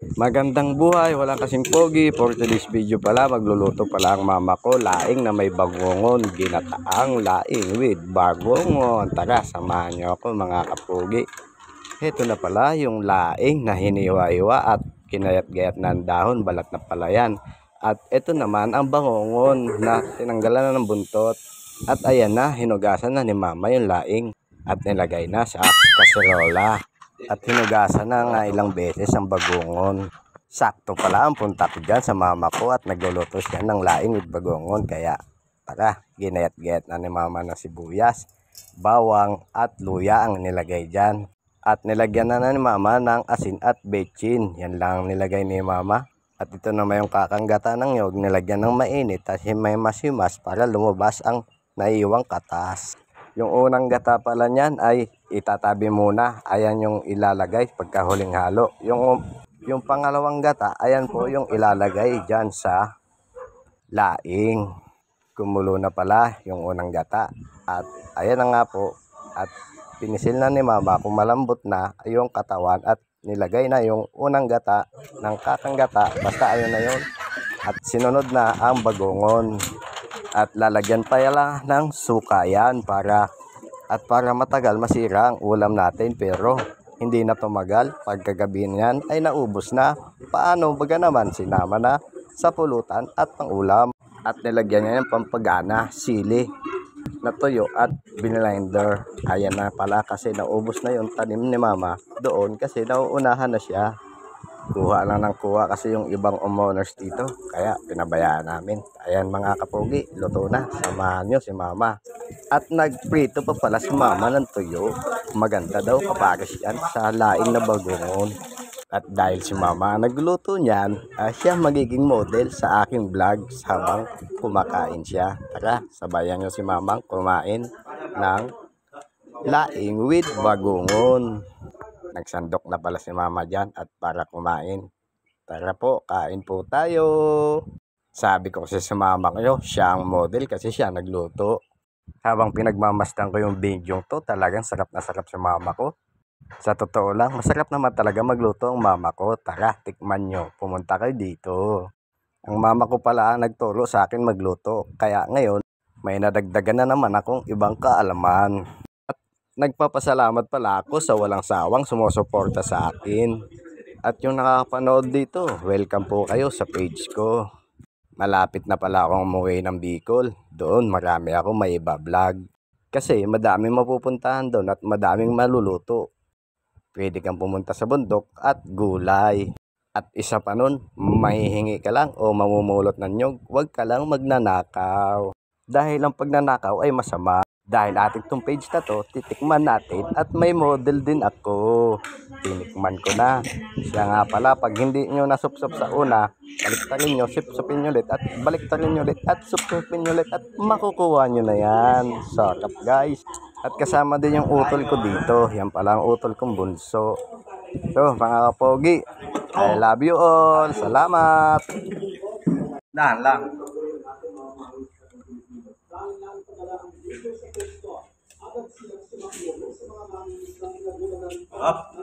Magandang buhay, wala kasing pogi. For today's video pala, magluluto pala ang mama ko. Laing na may bagongon, ginataang laing with bagongon. Tara, samahan niyo ako mga kapogi. Ito na pala yung laing na hiniwa-iwa at kinayat-gayat na ang dahon, balat na pala yan. At ito naman ang bangongon na tinanggalan na ng buntot. At ayan na, hinugasan na ni mama yung laing at nilagay na sa kaserola. At hinugasan na nga ilang beses ang bagongon. Sakto pala ang punta ko dyan sa mama ko at nagluluto siya ng laing with bagongon. Kaya tara, ginayat-gayat na ni mama ng sibuyas, bawang at luya ang nilagay dyan. At nilagyan na ni mama ng asin at bechin. Yan lang nilagay ni mama. At ito naman yung kakanggata ng nyog, nilagyan ng mainit at may masimas para lumabas ang naiiwang katas. Yung unang gata pala niyan ay itatabi muna. Ayan yung ilalagay pagkahuling halo. Yung pangalawang gata, ayan po yung ilalagay dyan sa laing. Kumulo na pala yung unang gata. At ayan na nga po. At pinisil na ni mama kung malambot na yung katawan at nilagay na yung unang gata ng kakanggata. Basta ayun na yun. At sinunod na ang bagongon. At lalagyan pa yan ng suka yan para matagal masira ang ulam natin, pero hindi na tumagal. Pagkagabi niyan ay naubos na. Paano baga naman, sinama na sa pulutan at pangulam. At nilagyan niya ng pampagana, sili na tuyo at binlender. Ayan na pala kasi naubos na yung tanim ni mama doon kasi nauunahan na siya. Kuha lang ng kuha kasi yung ibang homeowners dito. Kaya pinabayaan namin. Ayan mga kapogi, luto na. Samahan nyo si mama. At nagprito pa pala si mama ng tuyo. Maganda daw kapares yan sa laing na bagongon. At dahil si mama nagluto niyan, siya magiging model sa aking vlog habang kumakain siya. Tara, sabayan nyo si mamang kumain ng laing with bagongon. Nagsandok na pala si mama dyan at para kumain. Tara po, kain po tayo. Sabi ko kasi sa mama ko, siya ang model kasi siya nagluto. Habang pinagmamasdan ko yung video to, talagang sarap na sarap sa mama ko. Sa totoo lang, masarap naman talaga magluto ang mama ko. Tara, tikman nyo. Pumunta kayo dito. Ang mama ko pala ang nagturo sa akin magluto. Kaya ngayon, may nadagdagan na naman akong ibang kaalaman. Nagpapasalamat pala ako sa walang sawang sumusuporta sa akin. At yung nakakapanood dito, welcome po kayo sa page ko. Malapit na pala akong umuwi ng Bicol. Doon marami ako may iba-vlog. Kasi madaming mapupuntahan doon at madaming maluluto. Pwede kang pumunta sa bundok at gulay. At isa pa nun, mahihingi ka lang o mamumulot ng nyog, huwag ka lang magnanakaw. Dahil ang pagnanakaw ay masama. Dahil ating tong page na to, titikman natin at may model din ako. Tinikman ko na. Siya nga pala, pag hindi nyo nasupsop sa una, baliktarin nyo, sipsupin nyo ulit at baliktarin nyo ulit at supsupin nyo ulit at makukuha nyo na yan. Sarap guys. At kasama din yung utol ko dito. Yan pala ang utol kong bunso. So mga kapogi, I love you all. Salamat. Dahan lang. Up.